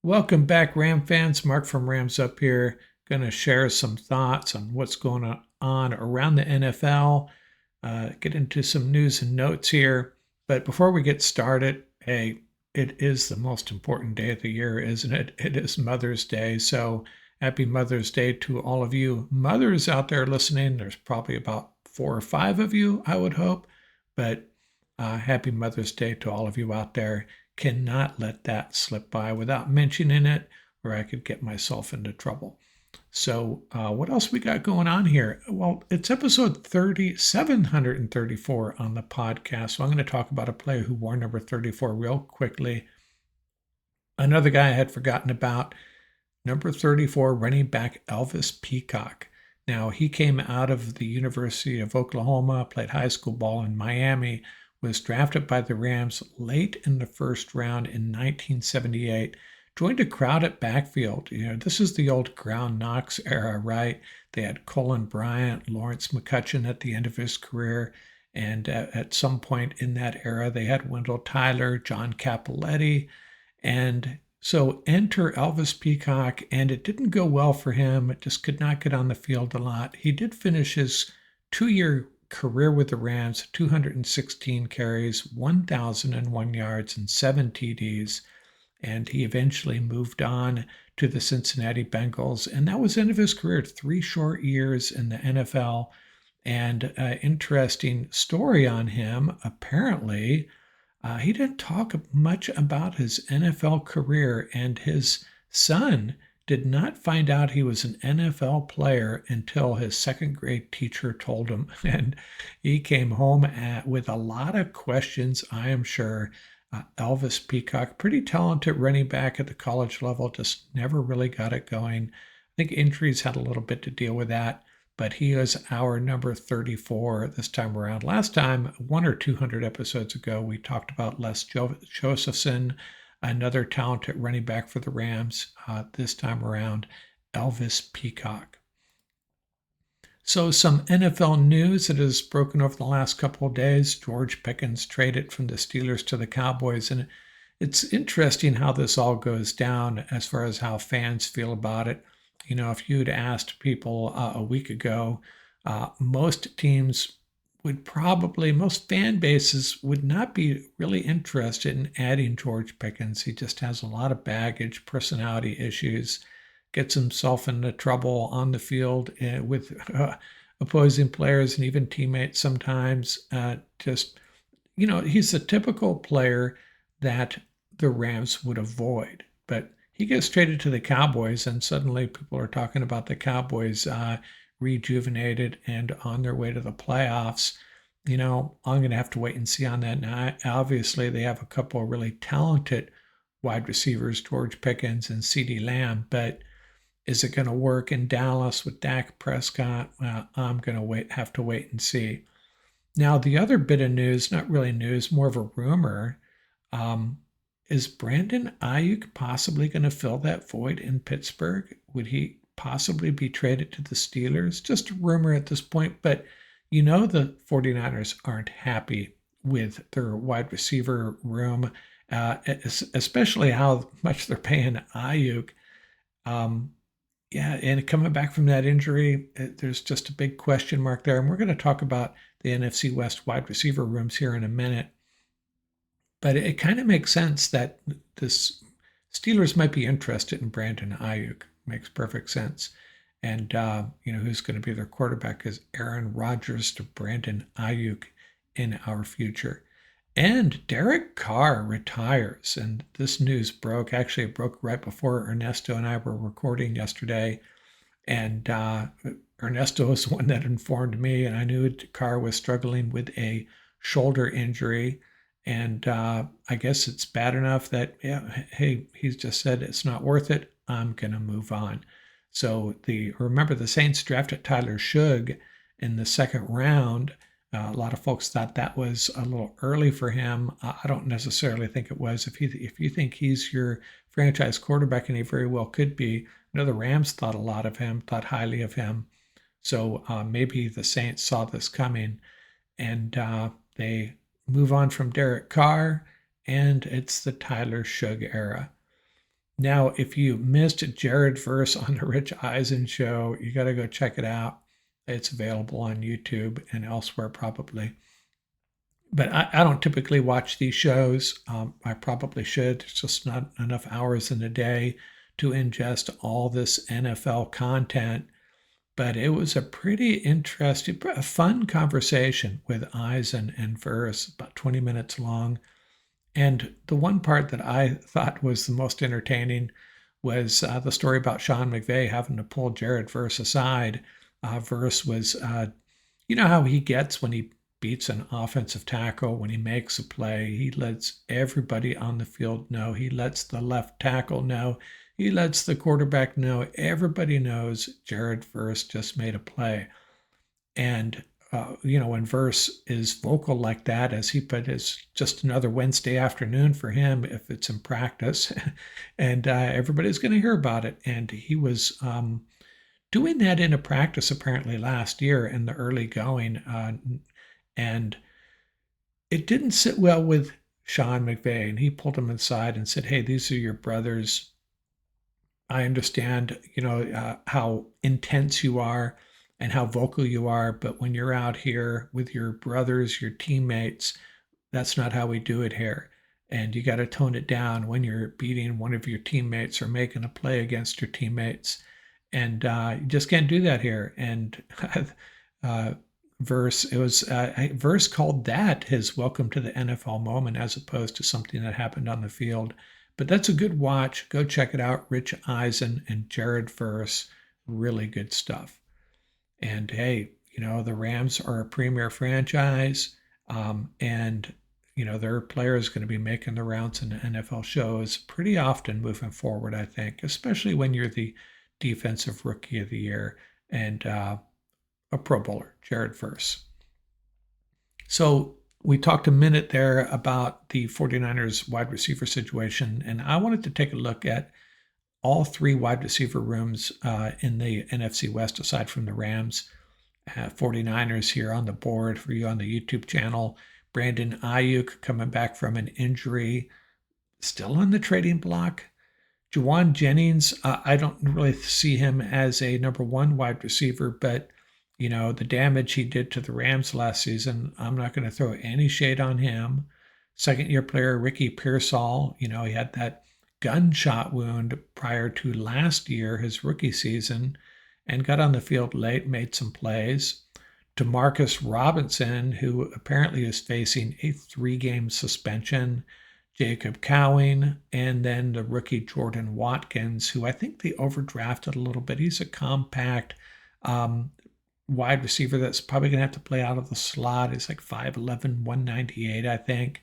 Welcome back, Ram fans. Mark from Rams Up here. Going to share some thoughts on what's going on around the NFL, get into some news and notes here. But before we get started, hey, it is the most important day of the year, isn't it? It is Mother's Day. So happy Mother's Day to all of you mothers out there listening. There's probably about 4 or 5 of you, I would hope. But happy Mother's Day to all of you out there. Cannot let that slip by without mentioning it, or I could get myself into trouble. So, what else we got going on here? Well, it's episode 734 on the podcast. So, I'm going to talk about a player who wore number 34 real quickly. Another guy I had forgotten about, number 34, running back Elvis Peacock. Now, he came out of the University of Oklahoma, played high school ball in Miami, was drafted by the Rams late in the first round in 1978, joined a crowded backfield. This is the old ground knocks era, right? They had Colin Bryant, Lawrence McCutcheon at the end of his career, and at some point in that era, they had Wendell Tyler, John Cappelletti, and so enter Elvis Peacock, and it didn't go well for him. It just could not get on the field a lot. He did finish his 2-year career with the Rams, 216 carries, 1,001 yards, and 7 TDs. And he eventually moved on to the Cincinnati Bengals. And that was the end of his career, 3 short years in the NFL. And interesting story on him, apparently, he didn't talk much about his NFL career, and his son did not find out he was an NFL player until his second grade teacher told him. And he came home with a lot of questions, I am sure. Elvis Peacock, pretty talented running back at the college level, just never really got it going. I think injuries had a little bit to deal with that, but he is our number 34 this time around. Last time, 100 or 200 episodes ago, we talked about Les Josephson, another talented running back for the Rams. This time around, Elvis Peacock. So some NFL news that has broken over the last couple of days. George Pickens traded from the Steelers to the Cowboys. And it's interesting how this all goes down as far as how fans feel about it. If you'd asked people a week ago, most fan bases would not be really interested in adding George Pickens. He just has a lot of baggage, personality issues, gets himself into trouble on the field with opposing players and even teammates sometimes. He's the typical player that the Rams would avoid. But he gets traded to the Cowboys, and suddenly people are talking about the Cowboys rejuvenated and on their way to the playoffs. I'm going to have to wait and see on that. Now, obviously, they have a couple of really talented wide receivers, George Pickens and CeeDee Lamb, but is it going to work in Dallas with Dak Prescott? Well, I'm going to have to wait and see. Now, the other bit of news, not really news, more of a rumor, is Brandon Ayuk possibly going to fill that void in Pittsburgh? Would he possibly be traded to the Steelers? Just a rumor at this point, but the 49ers aren't happy with their wide receiver room, especially how much they're paying Ayuk. And coming back from that injury, there's just a big question mark there. And we're going to talk about the NFC West wide receiver rooms here in a minute. But it kind of makes sense that this Steelers might be interested in Brandon Ayuk. Makes perfect sense. And, who's going to be their quarterback is Aaron Rodgers to Brandon Ayuk in our future. And Derek Carr retires. And this news broke. Actually, it broke right before Ernesto and I were recording yesterday. And Ernesto was the one that informed me. And I knew Carr was struggling with a shoulder injury. And I guess it's bad enough that, he's just said it's not worth it. I'm going to move on. So remember the Saints drafted Tyler Shugg in the second round. A lot of folks thought that was a little early for him. I don't necessarily think it was. If you think he's your franchise quarterback, and he very well could be, the Rams thought a lot of him, thought highly of him. So maybe the Saints saw this coming, and they move on from Derek Carr, and it's the Tyler Shugg era. Now, if you missed Jared Verse on the Rich Eisen show, you got to go check it out. It's available on YouTube and elsewhere probably. But I don't typically watch these shows. I probably should. It's just not enough hours in a day to ingest all this NFL content. But it was a pretty interesting, a fun conversation with Eisen and Verse, about 20 minutes long. And the one part that I thought was the most entertaining was the story about Sean McVay having to pull Jared Verse aside. Verse was, you know how he gets when he beats an offensive tackle, when he makes a play, he lets everybody on the field know. He lets the left tackle know. He lets the quarterback know. Everybody knows Jared Verse just made a play. And when Verse is vocal like that, as he put, it's just another Wednesday afternoon for him if it's in practice, and everybody's going to hear about it. And he was doing that in a practice apparently last year in the early going, and it didn't sit well with Sean McVay, and he pulled him aside and said, "Hey, these are your brothers. I understand, how intense you are and how vocal you are, but when you're out here with your brothers, your teammates, that's not how we do it here. And you got to tone it down when you're beating one of your teammates or making a play against your teammates. And you just can't do that here." And Verse called that his welcome to the NFL moment as opposed to something that happened on the field. But that's a good watch. Go check it out. Rich Eisen and Jared Verse. Really good stuff. And hey, the Rams are a premier franchise. And, their players going to be making the rounds in the NFL shows pretty often moving forward, I think, especially when you're the defensive rookie of the year and a Pro Bowler, Jared Verse. So we talked a minute there about the 49ers wide receiver situation, and I wanted to take a look at all three wide receiver rooms in the NFC West, aside from the Rams. 49ers here on the board for you on the YouTube channel. Brandon Ayuk coming back from an injury, still on the trading block. Juwan Jennings, I don't really see him as a number one wide receiver, but the damage he did to the Rams last season, I'm not going to throw any shade on him. Second-year player Ricky Pearsall, he had that gunshot wound prior to last year, his rookie season, and got on the field late, made some plays. Demarcus Robinson, who apparently is facing a 3-game suspension. Jacob Cowing, and then the rookie Jordan Watkins, who I think they overdrafted a little bit. He's a compact wide receiver that's probably going to have to play out of the slot. He's like 5'11", 198, I think.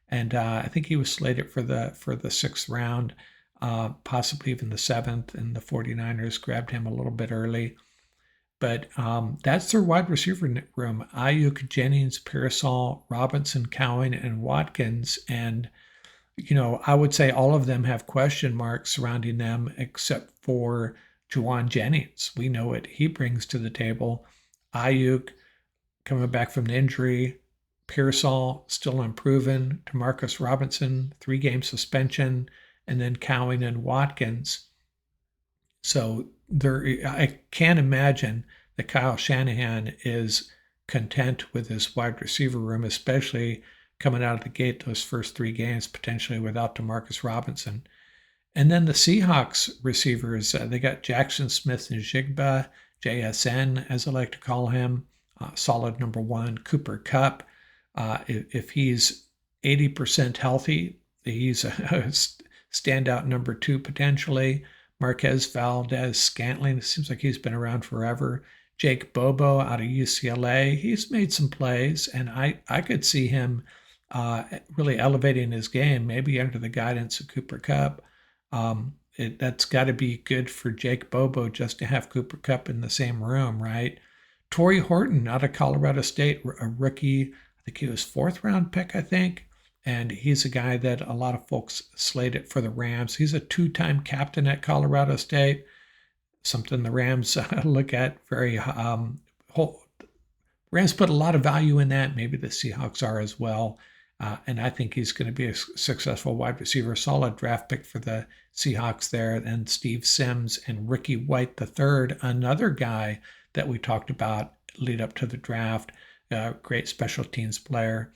And I think he was slated for the sixth round, possibly even the seventh, and the 49ers grabbed him a little bit early. But that's their wide receiver room. Ayuk, Jennings, Pearsall, Robinson, Cowing, and Watkins. And, I would say all of them have question marks surrounding them except for Juwan Jennings. We know what he brings to the table. Ayuk coming back from the injury. Pearsall still unproven. Demarcus Robinson, 3-game suspension. And then Cowing and Watkins. So I can't imagine that Kyle Shanahan is content with his wide receiver room, especially coming out of the gate those first 3 games, potentially without Demarcus Robinson. And then the Seahawks receivers, they got Jackson Smith-Njigba, JSN, as I like to call him, solid number 1. Cooper Kupp, if he's 80% healthy, he's a standout number 2 potentially. Marquez Valdez-Scantling, it seems like he's been around forever. Jake Bobo out of UCLA, he's made some plays, and I could see him really elevating his game, maybe under the guidance of Cooper Kupp. That's got to be good for Jake Bobo just to have Cooper Kupp in the same room, right? Torrey Horton out of Colorado State, a rookie. I think he was 4th-round pick, I think. And he's a guy that a lot of folks slated for the Rams. He's a 2-time captain at Colorado State, something the Rams look at very Rams put a lot of value in that. Maybe the Seahawks are as well. And I think he's going to be a successful wide receiver, solid draft pick for the Seahawks there. And Steve Sims and Ricky White III, another guy that we talked about lead up to the draft, great special teams player.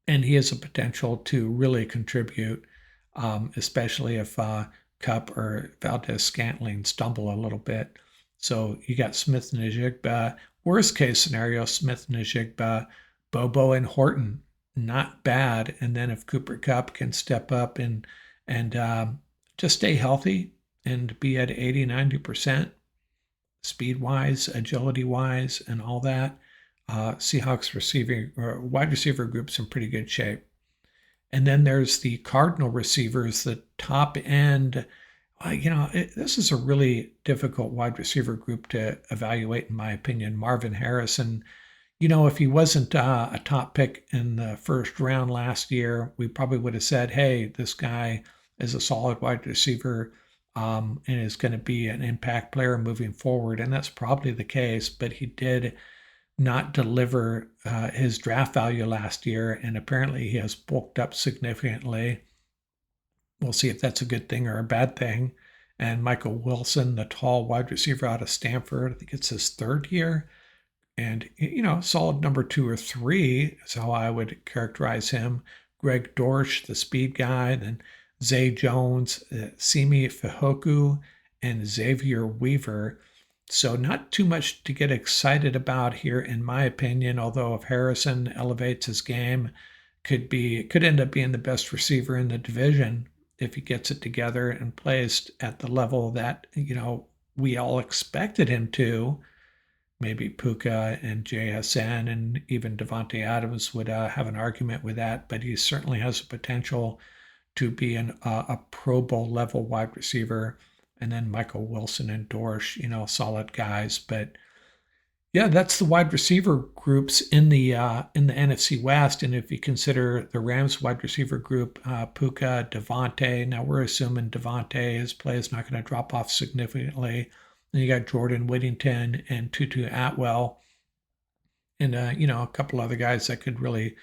And he has a potential to really contribute, especially if Cup or Valdez-Scantling stumble a little bit. So you got Smith and Njigba. Worst case scenario, Smith and Njigba, Bobo and Horton, not bad. And then if Cooper Cup can step up and just stay healthy and be at 80, 90%, speed-wise, agility-wise, and all that, Seahawks wide receiver group's in pretty good shape. And then there's the Cardinal receivers, the top end. This is a really difficult wide receiver group to evaluate, in my opinion. Marvin Harrison, if he wasn't a top pick in the first round last year, we probably would have said, hey, this guy is a solid wide receiver and is going to be an impact player moving forward. And that's probably the case, but he did not deliver his draft value last year, and apparently he has bulked up significantly. We'll see if that's a good thing or a bad thing. And Michael Wilson, the tall wide receiver out of Stanford, I think it's his third year. And, solid number 2 or 3 is how I would characterize him. Greg Dorsch, the speed guy, then Zay Jones, Simi Fehoko, and Xavier Weaver. So not too much to get excited about here, in my opinion, although if Harrison elevates his game, could end up being the best receiver in the division if he gets it together and plays at the level that, we all expected him to. Maybe Puka and JSN and even Devontae Adams would have an argument with that, but he certainly has the potential to be a Pro Bowl level wide receiver. And then Michael Wilson and Dorsch, solid guys. But yeah, that's the wide receiver groups in the NFC West. And if you consider the Rams wide receiver group, Puka, Devontae. Now we're assuming Devontae, his play is not going to drop off significantly. Then you got Jordan Whittington and Tutu Atwell, and a couple other guys that could really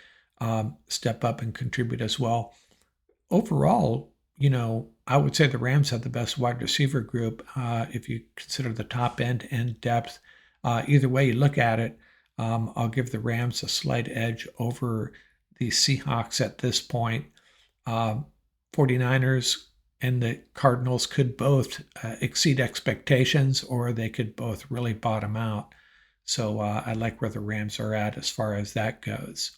step up and contribute as well. Overall, I would say the Rams have the best wide receiver group if you consider the top end and depth. Either way you look at it, I'll give the Rams a slight edge over the Seahawks at this point. 49ers and the Cardinals could both exceed expectations, or they could both really bottom out. So I like where the Rams are at as far as that goes.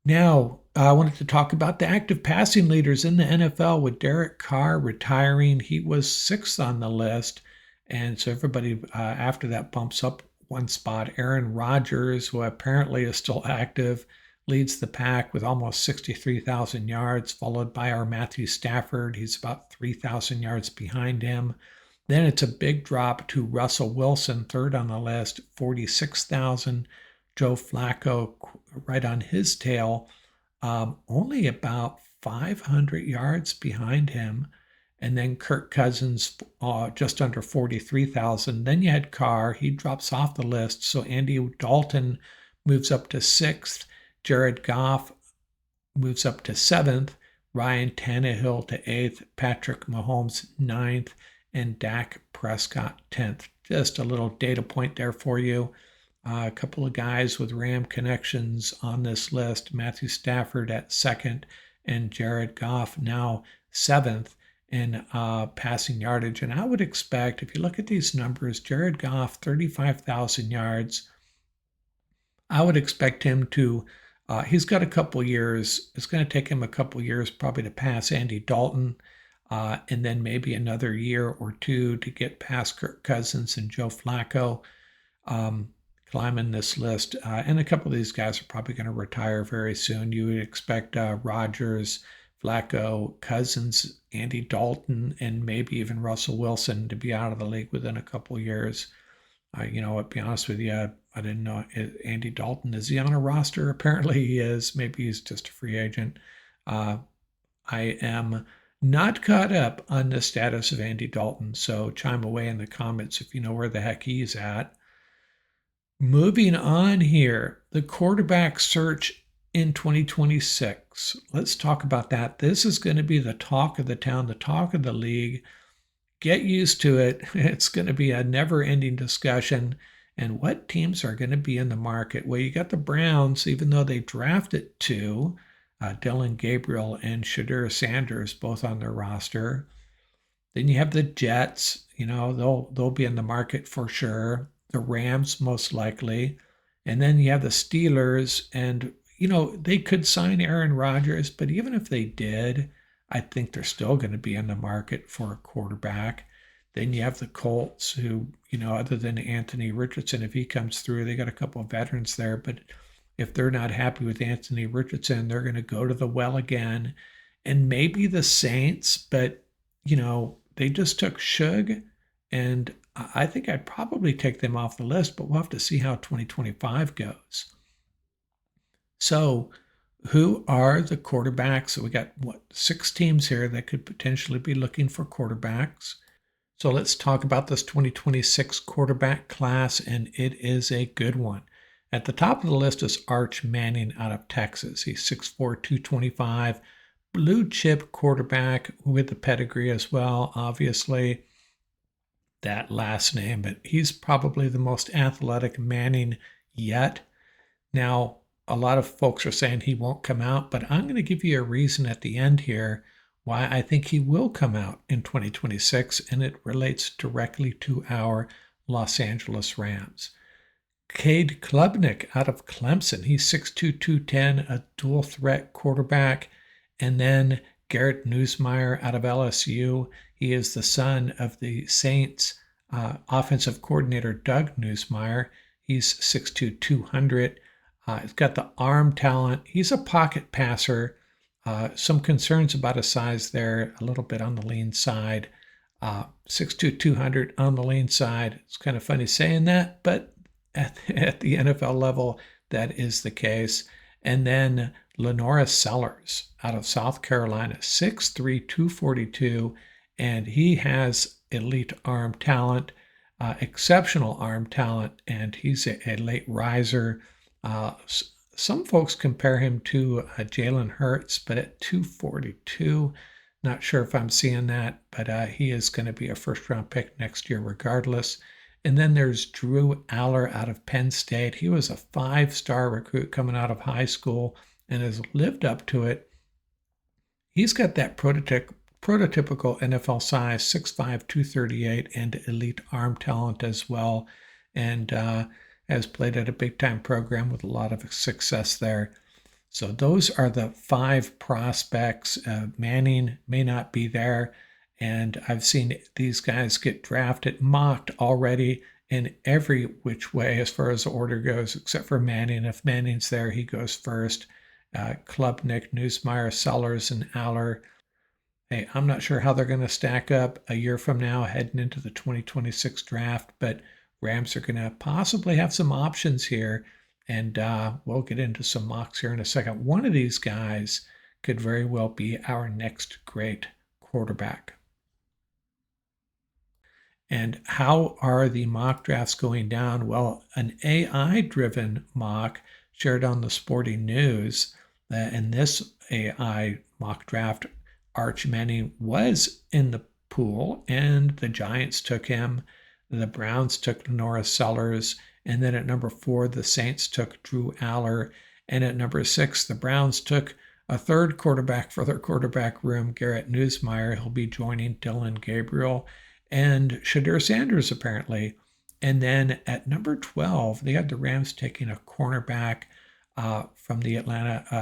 Now, I wanted to talk about the active passing leaders in the NFL with Derek Carr retiring. He was 6th on the list, and so everybody after that bumps up one spot. Aaron Rodgers, who apparently is still active, leads the pack with almost 63,000 yards, followed by our Matthew Stafford. He's about 3,000 yards behind him. Then it's a big drop to Russell Wilson, 3rd on the list, 46,000. Joe Flacco right on his tail, only about 500 yards behind him. And then Kirk Cousins just under 43,000. Then you had Carr. He drops off the list. So Andy Dalton moves up to 6th. Jared Goff moves up to 7th. Ryan Tannehill to 8th. Patrick Mahomes 9th. And Dak Prescott 10th. Just a little data point there for you. A couple of guys with Ram connections on this list. Matthew Stafford at 2nd and Jared Goff now 7th in passing yardage. And I would expect, if you look at these numbers, Jared Goff, 35,000 yards. I would expect him to, he's got a couple years. It's going to take him a couple years probably to pass Andy Dalton. And then maybe another year or 2 to get past Kirk Cousins and Joe Flacco. Climbing this list. And a couple of these guys are probably going to retire very soon. You would expect Rodgers, Flacco, Cousins, Andy Dalton, and maybe even Russell Wilson to be out of the league within a couple of years. I'll be honest with you, I didn't know Andy Dalton, is he on a roster? Apparently he is. Maybe he's just a free agent. I am not caught up on the status of Andy Dalton, so chime away in the comments if you know where the heck he's at. Moving on here, the quarterback search in 2026. Let's talk about that. This is going to be the talk of the town, the talk of the league. Get used to it. It's going to be a never-ending discussion. And what teams are going to be in the market? Well, you got the Browns, even though they drafted two, Dylan Gabriel and Shadur Sanders, both on their roster. Then you have the Jets. They'll be in the market for sure. The Rams, most likely. And then you have the Steelers, and they could sign Aaron Rodgers, but even if they did, I think they're still going to be in the market for a quarterback. Then you have the Colts, who, other than Anthony Richardson, if he comes through, they got a couple of veterans there. But if they're not happy with Anthony Richardson, they're going to go to the well again. And maybe the Saints, but, they just took Suge, and I think I'd probably take them off the list, but we'll have to see how 2025 goes. So, who are the quarterbacks? So we got, 6 teams here that could potentially be looking for quarterbacks. So let's talk about this 2026 quarterback class, and it is a good one. At the top of the list is Arch Manning out of Texas. He's 6'4", 225, blue chip quarterback with the pedigree as well, obviously. That last name, but he's probably the most athletic Manning yet. Now, a lot of folks are saying he won't come out, but I'm going to give you a reason at the end here why I think he will come out in 2026, and it relates directly to our Los Angeles Rams. Cade Klubnik out of Clemson. He's 6'2", 210, a dual threat quarterback. And then Garrett Nussmeier out of LSU. He is the son of the Saints offensive coordinator, Doug Nussmeier. He's 6'2", 200. He's got the arm talent. He's a pocket passer. Some concerns about his size there, a little bit on the lean side. 6'2", 200 on the lean side. It's kind of funny saying that, but at the NFL level, that is the case. And then Lenora Sellers out of South Carolina, 6'3", 242, and he has elite arm talent, exceptional arm talent, and he's a late riser. Some folks compare him to Jalen Hurts, but at 242, not sure if I'm seeing that, but he is going to be a first-round pick next year regardless. And then there's Drew Aller out of Penn State. He was a 5-star recruit coming out of high school and has lived up to it. He's got that prototypical NFL size, 6'5", 238, and elite arm talent as well, and has played at a big-time program with a lot of success there. So those are the 5 prospects. Manning may not be there, and I've seen these guys get drafted, mocked already in every which way as far as the order goes, except for Manning. If Manning's there, he goes first. Klubnik, Nussmeier, Sellers, and Aller. Hey, I'm not sure how they're going to stack up a year from now heading into the 2026 draft, but Rams are going to possibly have some options here, and we'll get into some mocks here in a second. One of these guys could very well be our next great quarterback. And how are the mock drafts going down? Well, an AI-driven mock shared on the Sporting News. In this AI mock draft, Arch Manning was in the pool, and the Giants took him. The Browns took Lenora Sellers, and then at number 4, the Saints took Drew Aller, and at number 6, the Browns took a third quarterback for their quarterback room, Garrett Nussmeier. He'll be joining Dylan Gabriel and Shadur Sanders, apparently. And then at number 12, they had the Rams taking a cornerback from the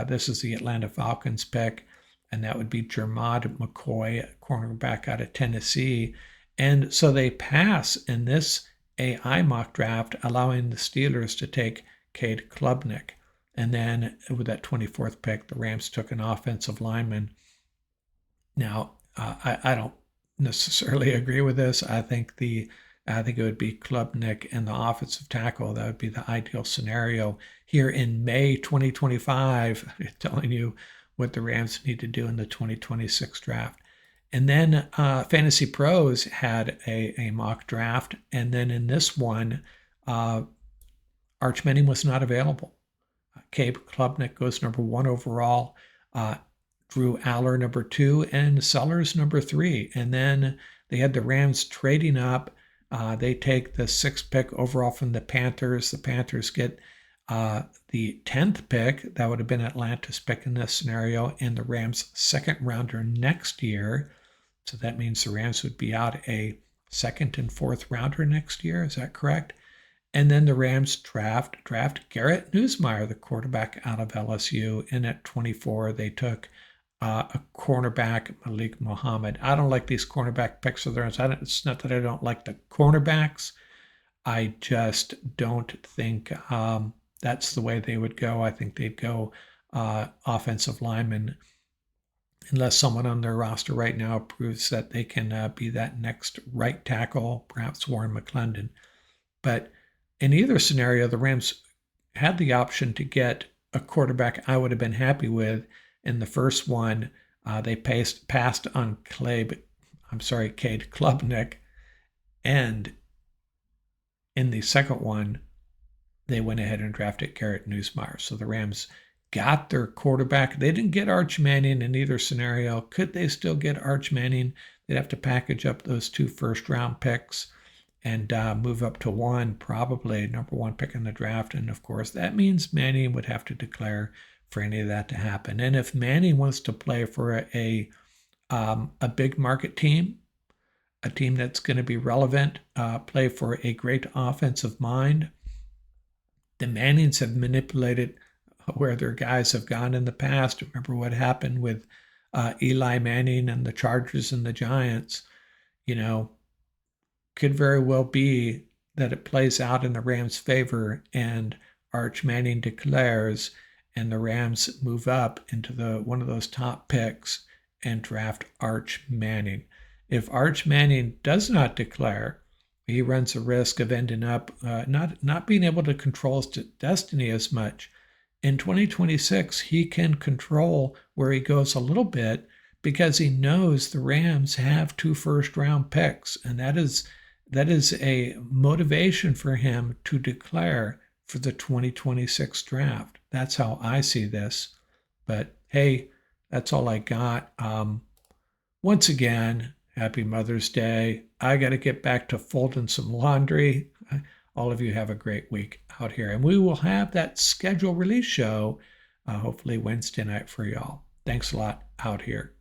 this is the Atlanta Falcons pick, and that would be Jermod McCoy, a cornerback out of Tennessee. And so they pass in this AI mock draft, allowing the Steelers to take Cade Klubnik. And then with that 24th pick, the Rams took an offensive lineman. Now, I don't necessarily agree with this. I think it would be Klubnik and the offensive tackle. That would be the ideal scenario here in May 2025, telling you what the Rams need to do in the 2026 draft. And then Fantasy Pros had a mock draft, and then in this one, Arch Manning was not available. Cade Klubnik goes number 1 overall. Drew Aller number 2, and Sellers number 3. And then they had the Rams trading up. They take the 6th pick overall from the Panthers. The Panthers get the 10th pick. That would have been Atlanta's pick in this scenario, and the Rams' 2nd rounder next year. So that means the Rams would be out a 2nd and 4th rounder next year. Is that correct? And then the Rams draft Garrett Nussmeier, the quarterback out of LSU. And at 24, they took a cornerback, Malik Muhammad. I don't like these cornerback picks of theirs. It's not that I don't like the cornerbacks. I just don't think that's the way they would go. I think they'd go offensive lineman, unless someone on their roster right now proves that they can be that next right tackle, perhaps Warren McClendon. But in either scenario, the Rams had the option to get a quarterback I would have been happy with. In the first one, they passed on Cade Klubnik, and in the second one, they went ahead and drafted Garrett Nussmeier. So the Rams got their quarterback. They didn't get Arch Manning in either scenario. Could they still get Arch Manning? They'd have to package up those 2 first-round picks and move up to 1, probably number 1 pick in the draft. And of course, that means Manning would have to declare for any of that to happen. And if Manning wants to play for a big market team, a team that's going to be relevant, play for a great offensive mind, the Mannings have manipulated where their guys have gone in the past. Remember what happened with Eli Manning and the Chargers and the Giants. Could very well be that it plays out in the Rams' favor and Arch Manning declares, and the Rams move up into one of those top picks and draft Arch Manning. If Arch Manning does not declare, he runs a risk of ending up not being able to control his destiny as much. In 2026, he can control where he goes a little bit because he knows the Rams have 2 first-round picks, and that is a motivation for him to declare for the 2026 draft. That's how I see this. But hey, that's all I got. Once again, happy Mother's Day. I got to get back to folding some laundry. All of you have a great week out here. And we will have that schedule release show hopefully Wednesday night for y'all. Thanks a lot out here.